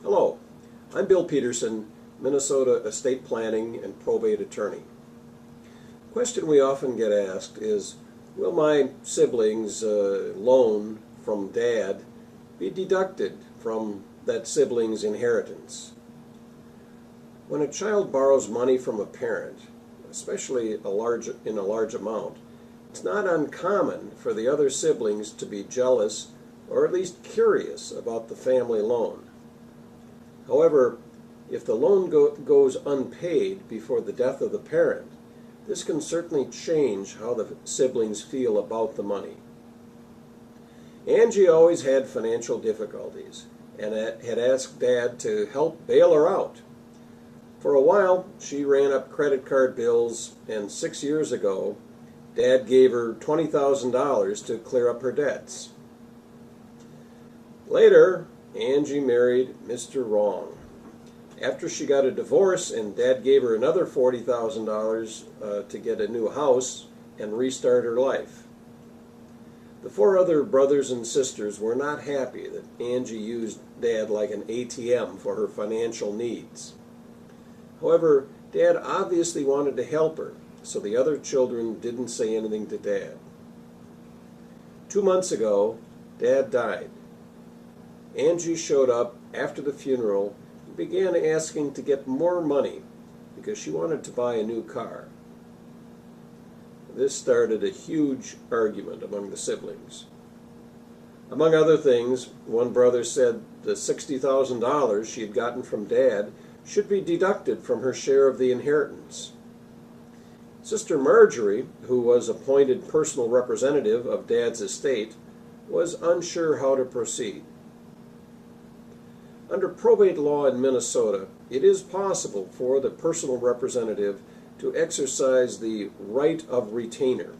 Hello, I'm Bill Peterson, Minnesota estate planning and probate attorney. The question we often get asked is, will my siblings' loan from Dad be deducted from that sibling's inheritance? When a child borrows money from a parent, especially in a large amount, it's not uncommon for the other siblings to be jealous or at least curious about the family loan. However, if the loan goes unpaid before the death of the parent, this can certainly change how the siblings feel about the money. Angie always had financial difficulties and had asked Dad to help bail her out. For a while, she ran up credit card bills, and 6 years ago, Dad gave her $20,000 to clear up her debts. Later, Angie married Mr. Wrong. After she got a divorce and Dad gave her another $40,000 to get a new house and restart her life. The 4 other brothers and sisters were not happy that Angie used Dad like an ATM for her financial needs. However, Dad obviously wanted to help her, so the other children didn't say anything to Dad. 2 months ago, Dad died. Angie showed up after the funeral and began asking to get more money because she wanted to buy a new car. This started a huge argument among the siblings. Among other things, one brother said the $60,000 she had gotten from Dad should be deducted from her share of the inheritance. Sister Marjorie, who was appointed personal representative of Dad's estate, was unsure how to proceed. Under probate law in Minnesota, it is possible for the personal representative to exercise the right of retainer.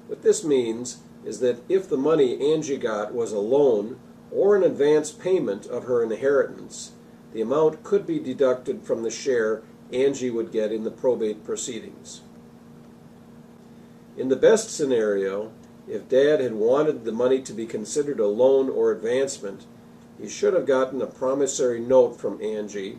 What this means is that if the money Angie got was a loan or an advance payment of her inheritance, the amount could be deducted from the share Angie would get in the probate proceedings. In the best scenario, if Dad had wanted the money to be considered a loan or advancement, he should have gotten a promissory note from Angie,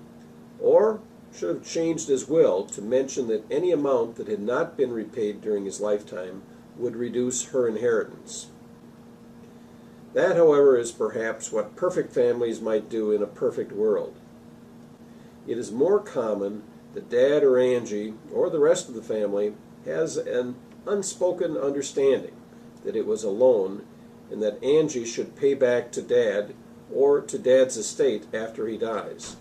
or should have changed his will to mention that any amount that had not been repaid during his lifetime would reduce her inheritance. That, however, is perhaps what perfect families might do in a perfect world. It is more common that Dad or Angie, or the rest of the family, has an unspoken understanding that it was a loan and that Angie should pay back to Dad or to Dad's estate after he dies.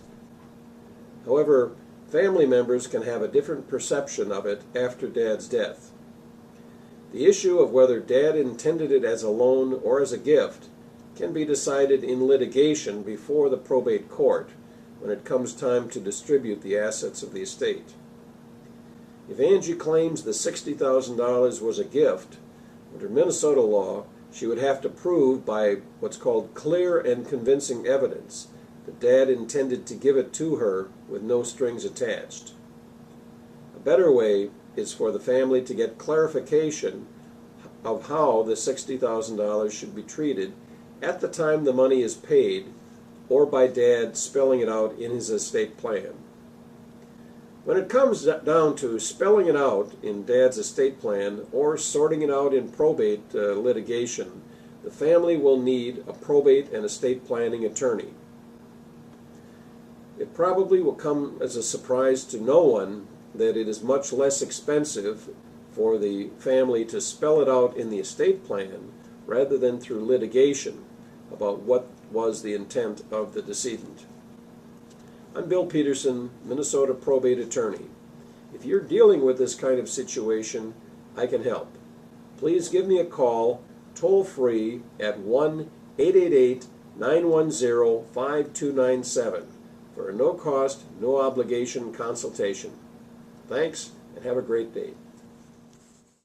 However, family members can have a different perception of it after Dad's death. The issue of whether Dad intended it as a loan or as a gift can be decided in litigation before the probate court when it comes time to distribute the assets of the estate. If Angie claims the $60,000 was a gift, under Minnesota law, she would have to prove by what's called clear and convincing evidence that Dad intended to give it to her with no strings attached. A better way is for the family to get clarification of how the $60,000 should be treated at the time the money is paid, or by Dad spelling it out in his estate plan. When it comes down to spelling it out in Dad's estate plan or sorting it out in probate litigation, the family will need a probate and estate planning attorney. It probably will come as a surprise to no one that it is much less expensive for the family to spell it out in the estate plan rather than through litigation about what was the intent of the decedent. I'm Bill Peterson, Minnesota probate attorney. If you're dealing with this kind of situation, I can help. Please give me a call toll-free at 1-888-910-5297 for a no-cost, no-obligation consultation. Thanks, and have a great day.